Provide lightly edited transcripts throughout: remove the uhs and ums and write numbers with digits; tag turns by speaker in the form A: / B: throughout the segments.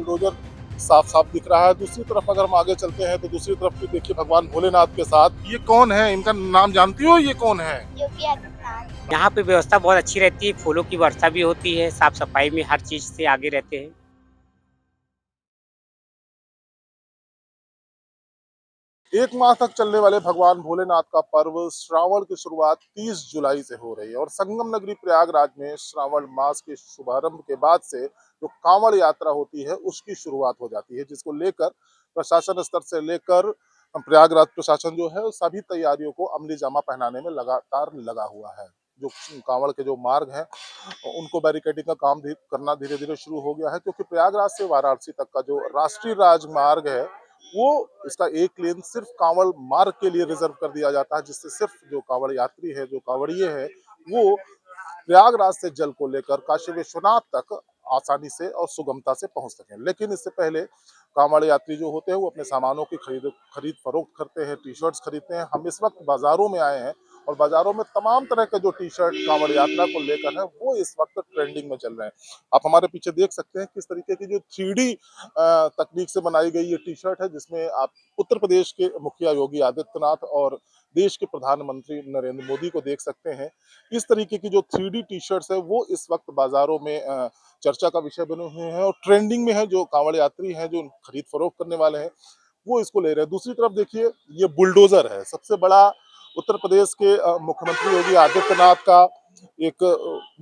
A: Bulldozer साफ साफ दिख रहा है। दूसरी तरफ अगर हम आगे चलते हैं तो दूसरी तरफ भी देखिए भगवान भोलेनाथ के साथ। ये कौन है, इनका नाम जानती हो, ये कौन है?
B: योगी आदित्यनाथ।
C: यहाँ पे व्यवस्था बहुत अच्छी रहती है, फूलों की वर्षा भी होती है, साफ-सफाई में हर चीज़ से आगे रहते हैं।
A: एक माह तक चलने वाले भगवान भोलेनाथ का पर्व श्रावण की शुरुआत 30 जुलाई से हो रही है और संगम नगरी प्रयागराज में श्रावण मास के शुभारंभ के बाद से जो कांवड़ यात्रा होती है उसकी शुरुआत हो जाती है, जिसको लेकर प्रशासन स्तर से लेकर प्रयागराज प्रशासन जो है सभी तैयारियों को अमली जामा पहनाने में लगातार लगा हुआ है। जो कांवड़ के जो मार्ग हैं उनको बैरिकेडिंग का काम भी करना धीरे धीरे शुरू हो गया है, क्योंकि प्रयागराज से वाराणसी तक का जो राष्ट्रीय राजमार्ग है वो इसका एक लेन सिर्फ कांवड़ मार्ग के लिए रिजर्व कर दिया जाता है, जिससे सिर्फ जो कांवड़ यात्री है, जो कांवड़िए हैं, वो प्रयागराज से जल को लेकर काशी विश्वनाथ तक आसानी से और सुगमता से पहुंच सकें। लेकिन इससे पहले कांवड़ यात्री जो होते हैं वो अपने सामानों की खरीद फरोख्त करते हैं, टी शर्ट्स खरीदते हैं। हम इस वक्त बाजारों में आए हैं और बाजारों में तमाम तरह के जो टी शर्ट कांवड़ यात्रा को लेकर है वो इस वक्त ट्रेंडिंग में चल रहे हैं। आप हमारे पीछे देख सकते हैं किस तरीके की जो 3D तकनीक से बनाई गई ये टी शर्ट है, जिसमें आप उत्तर प्रदेश के मुखिया योगी आदित्यनाथ और देश के प्रधानमंत्री नरेंद्र मोदी को देख सकते हैं। इस तरीके की जो 3D टी शर्ट्स है वो इस वक्त बाजारों में चर्चा का विषय बने हुए हैं और ट्रेंडिंग में है। जो कांवड़ यात्री हैं, जो खरीद फरोख्त करने वाले हैं, वो इसको ले रहे हैं। दूसरी तरफ देखिए ये बुलडोजर है, सबसे बड़ा उत्तर प्रदेश के मुख्यमंत्री योगी आदित्यनाथ का एक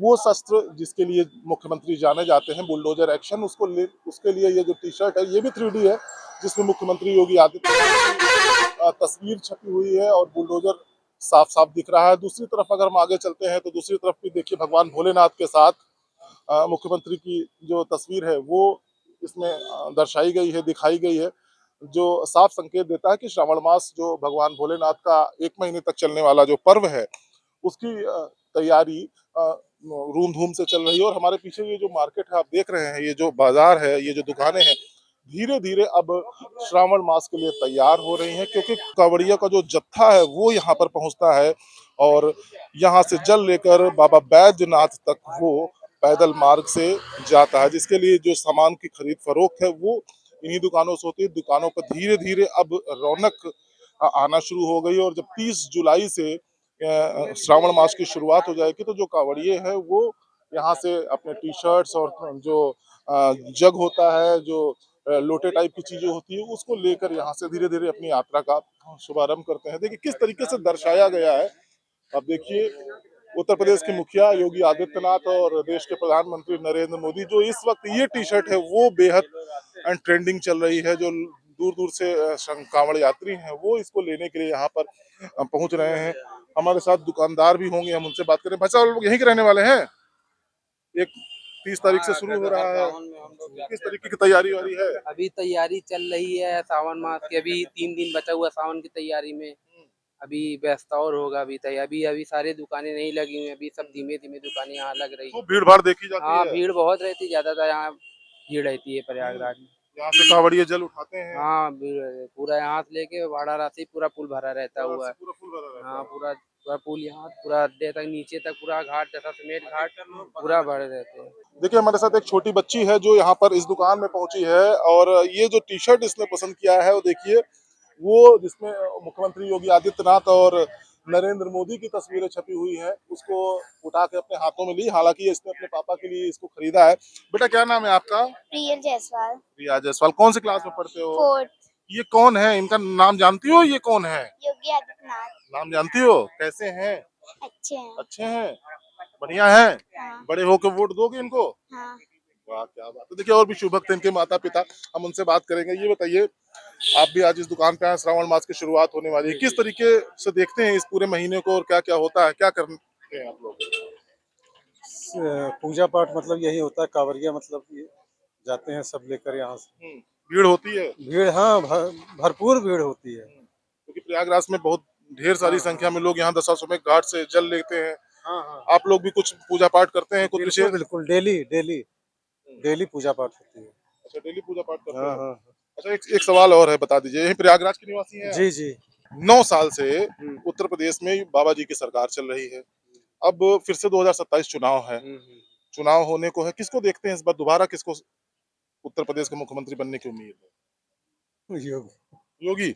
A: वो शस्त्र जिसके लिए मुख्यमंत्री जाने जाते हैं, बुलडोजर एक्शन, उसके लिए ये जो टी शर्ट है ये भी 3D है, जिसमें मुख्यमंत्री योगी आदित्यनाथ की तस्वीर छपी हुई है और बुलडोजर साफ साफ दिख रहा है। दूसरी तरफ अगर हम आगे चलते हैं तो दूसरी तरफ भी देखिए भगवान भोलेनाथ के साथ मुख्यमंत्री की जो तस्वीर है वो इसमें दर्शाई गई है, दिखाई गई है, जो साफ संकेत देता है कि श्रावण मास जो भगवान भोलेनाथ का 1 महीने तक चलने वाला जो पर्व है उसकी तैयारी धूम धूम से चल रही है। और हमारे पीछे ये जो मार्केट है आप देख रहे हैं, ये जो बाजार है, ये जो दुकानें हैं, धीरे धीरे अब श्रावण मास के लिए तैयार हो रही हैं, क्योंकि कांवड़िया का जो जत्था है वो यहाँ पर पहुंचता है और यहाँ से जल लेकर बाबा बैद्यनाथ तक वो पैदल मार्ग से जाता है, जिसके लिए जो सामान की खरीद फरोख्त है वो इन्हीं दुकानों से होती है। दुकानों पर धीरे धीरे अब रौनक आना शुरू हो गई और जब 30 जुलाई से श्रावण मास की शुरुआत हो जाएगी तो जो कांवड़िए हैं वो यहाँ से अपने टी शर्ट्स और जो जग होता है, जो लोटे टाइप की चीजें होती है, उसको लेकर यहाँ से धीरे धीरे अपनी यात्रा का शुभारंभ करते हैं। देखिए किस तरीके से दर्शाया गया है। अब देखिए उत्तर प्रदेश के मुखिया योगी आदित्यनाथ और देश के प्रधानमंत्री नरेंद्र मोदी, जो इस वक्त ये टी शर्ट है वो बेहद ट्रेंडिंग चल रही है, जो दूर दूर से कांवड़ यात्री हैं वो इसको लेने के लिए यहाँ पर पहुंच रहे हैं। हमारे साथ दुकानदार भी होंगे, हम उनसे बात करें। भाई साहब लोग यहीं के रहने वाले हैं? एक 30 तारीख से शुरू हो रहा है, किस तरीके की तैयारी हो रही है?
D: अभी तैयारी चल रही है सावन मास की, अभी 3 दिन बचा हुआ सावन की तैयारी में। अभी व्यस्त और होगा, अभी तैयारी, अभी सारी दुकानें नहीं लगी हुई, अभी सब धीमे धीमे दुकानें यहाँ लग रही
A: तो
D: है।
A: भीड़ भाड़ देखी जाती
D: हाँ,
A: है?
D: भीड़ बहुत रहती है, ज्यादातर यहाँ भीड़ रहती है प्रयागराज में।
A: यहाँ से कांवड़िए जल उठाते हैं?
D: हाँ, भीड़ पूरा यहाँ से लेके वाड़ा राशि पूरा पुल भरा रहता हुआ है।
A: पूरा फुल भरा रहता है।
D: हाँ, पूरा पूरा पुल यहाँ पूरा अड्डे तक, नीचे तक पूरा घाट जैसा समेत घाट पूरा भरे रहते हैं।
A: देखिए हमारे साथ एक छोटी बच्ची है जो यहाँ पर इस दुकान में पहुंची है और ये जो टी शर्ट इसने पसंद किया है वो देखिए, वो जिसमें मुख्यमंत्री योगी आदित्यनाथ और नरेंद्र मोदी की तस्वीरें छपी हुई है, उसको उठा के अपने हाथों में ली। हालांकि इसने अपने पापा के लिए इसको खरीदा है। बेटा क्या नाम है आपका?
B: प्रियल जायसवाल।
A: रिया जायसवाल। कौन सी क्लास में पढ़ते हो?
B: 4th।
A: ये कौन है, इनका नाम जानती हो, ये कौन है?
B: योगी आदित्यनाथ।
A: नाम जानती हो? कैसे हैं?
B: अच्छे हैं।
A: अच्छे हैं, बढ़िया हैं।
B: हाँ।
A: बड़े होकर वोट दोगे इनको?
B: हाँ।
A: वाह क्या बात है। देखिए और भी शुभ भक्त हैं इनके माता पिता, हम उनसे बात करेंगे। ये बताइए, आप भी आज इस दुकान पे आए, श्रावण मास की शुरुआत होने वाली है, किस तरीके से देखते हैं इस पूरे महीने को और क्या क्या होता है, क्या करते हैं आप लोग?
E: पूजा पाठ मतलब यही होता है, कांवरिया मतलब ये जाते हैं सब लेकर यहाँ से।
A: भीड़ होती है?
E: भीड़, हाँ, भरपूर भीड़ होती है।
A: क्योंकि प्रयागराज में बहुत ढेर सारी संख्या में लोग यहाँ दशाश्वमेध घाट से जल लेते हैं।
E: हाँ हाँ,
A: आप लोग भी कुछ पूजा पाठ करते हैं, कुछ
E: बिल्कुल
A: विशेष?
E: बिल्कुल, डेली डेली डेली पूजा पाठ होती है।
A: अच्छा, डेली पूजा पाठ करते
E: हाँ
A: हैं।
E: हाँ,
A: अच्छा, एक सवाल और है, बता दीजिए, यही प्रयागराज के निवासी हैं?
E: जी जी।
A: 9 साल से उत्तर प्रदेश में बाबा जी की सरकार चल रही है। अब फिर से 2027 चुनाव है, चुनाव होने को है, किसको देखते हैं इस बार दोबारा, किसको उत्तर प्रदेश के मुख्यमंत्री बनने की उम्मीद है?
E: योगी
A: योगी।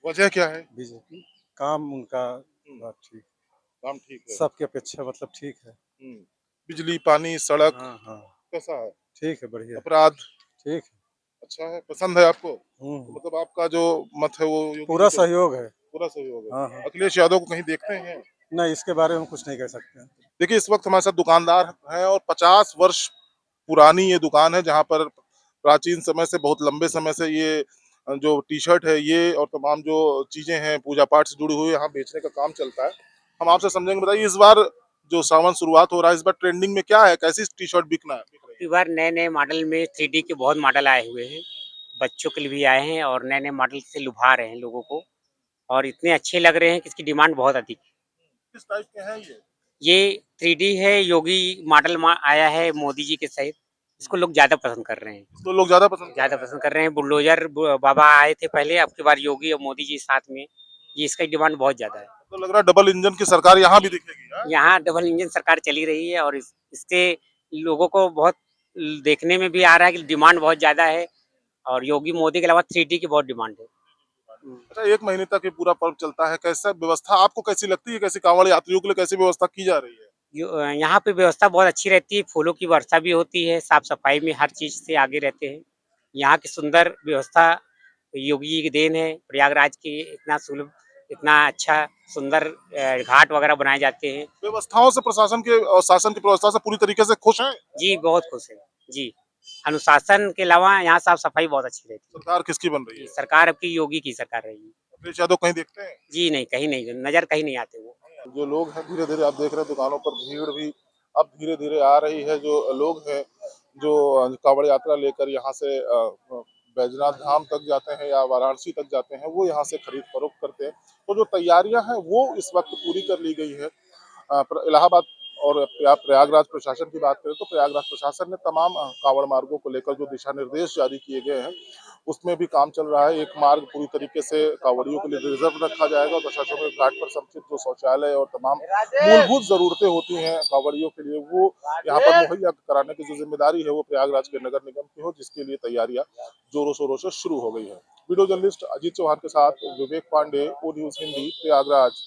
A: वजह क्या है?
E: बीजेपी काम उनका बात ठीक,
A: काम ठीक है।
E: सबकी अपेक्षा मतलब ठीक है।
A: बिजली, पानी, सड़क
E: हाँ हाँ
A: कैसा है?
E: ठीक है, बढ़िया
A: अपराध
E: ठीक है।
A: अच्छा है, पसंद है आपको? तो मतलब आपका जो मत है वो योगी
E: पूरा
A: जी को
E: सहयोग है।
A: पूरा सहयोग है।
E: हाँ हाँ
A: अखिलेश यादव को कहीं देखते हैं?
E: नहीं, इसके बारे में कुछ नहीं कह सकते हैं।
A: देखिए इस वक्त हमारे साथ दुकानदार हैं और 50 वर्ष पुरानी ये दुकान है जहाँ पर प्राचीन समय से बहुत लंबे समय से ये जो टी शर्ट है ये और तमाम जो चीजें हैं पूजा पाठ से जुड़ी हुई यहाँ बेचने का काम चलता है। हम आपसे समझेंगे, बताइए इस बार जो सावन शुरुआत हो रहा है इस बार ट्रेंडिंग में क्या है, कैसी टी शर्ट बिक रही
C: इस बार नए नए मॉडल में 3D के बहुत मॉडल आए हुए हैं, बच्चों के लिए भी आए हैं और नए नए मॉडल से लुभा रहे हैं लोगों को और इतने अच्छे लग रहे हैं कि इसकी डिमांड बहुत अधिक है।
A: किस टाइप के हैं ये?
C: ये 3D है, योगी मॉडल आया है मोदी जी के सहित, इसको लोग ज्यादा पसंद कर रहे हैं।
A: तो लोग ज्यादा
C: पसंद कर रहे हैं। बुलडोजर बाबा आए थे पहले, अब की बार योगी और मोदी जी साथ में, ये इसका डिमांड बहुत ज्यादा है।
A: तो लग रहा है डबल इंजन की सरकार यहाँ भी दिखेगी। हाँ?
C: यहाँ डबल इंजन सरकार चली रही है और इससे लोगों को बहुत देखने में भी आ रहा है कि डिमांड बहुत ज्यादा है और योगी मोदी के अलावा 3D की बहुत डिमांड है।
A: अच्छा, 1 महीने तक ये पूरा पर्व चलता है, कैसा व्यवस्था आपको कैसी लगती है, कैसी कांवड़ यात्रियों के लिए कैसी व्यवस्था की जा रही है?
C: यहाँ पे व्यवस्था बहुत अच्छी रहती है, फूलों की वर्षा भी होती है, साफ सफाई में हर चीज से आगे रहते हैं। यहाँ की सुंदर व्यवस्था योगी जी की देन है। प्रयागराज की इतना सुलभ, इतना अच्छा सुंदर घाट वगैरह बनाए जाते हैं।
A: व्यवस्थाओं से प्रशासन के और शासन की व्यवस्था से पूरी तरीके से खुश हैं?
C: जी बहुत खुश है जी। अनुशासन के अलावा यहाँ साफ सफाई बहुत अच्छी रहती
A: सरकार किसकी बन रही
C: है।
A: है?
C: सरकार अब की योगी की सरकार रहेगी।
A: अखिलेश यादव कहीं देखते हैं?
C: जी नहीं, कहीं नहीं, नजर कहीं नहीं आते वो।
A: जो लोग हैं धीरे धीरे आप देख रहे हैं दुकानों पर भीड़ भी अब धीरे धीरे आ रही है। जो लोग हैं जो कांवड़ यात्रा लेकर यहाँ से बैजनाथ धाम तक जाते हैं या वाराणसी तक जाते हैं वो यहाँ से खरीद फरोख्त करते हैं। तो जो तैयारियां हैं वो इस वक्त पूरी कर ली गई है। इलाहाबाद और प्रयागराज प्रशासन की बात करें तो प्रयागराज प्रशासन ने तमाम कांवड़ मार्गों को लेकर जो दिशा निर्देश जारी किए गए हैं उसमें भी काम चल रहा है। एक मार्ग पूरी तरीके से कांवड़ियों के लिए रिजर्व रखा जाएगा और दशाश्वमेध घाट पर समुचित जो शौचालय और तमाम मूलभूत जरूरतें होती हैं कांवड़ियों के लिए वो यहाँ पर मुहैया कराने की जो जिम्मेदारी है वो प्रयागराज के नगर निगम की हो, जिसके लिए तैयारियां जोरों शोरों से शुरू हो गई है। वीडियो जर्नलिस्ट अजीत चौहान के साथ विवेक पांडे, ओ न्यूज हिंदी, प्रयागराज।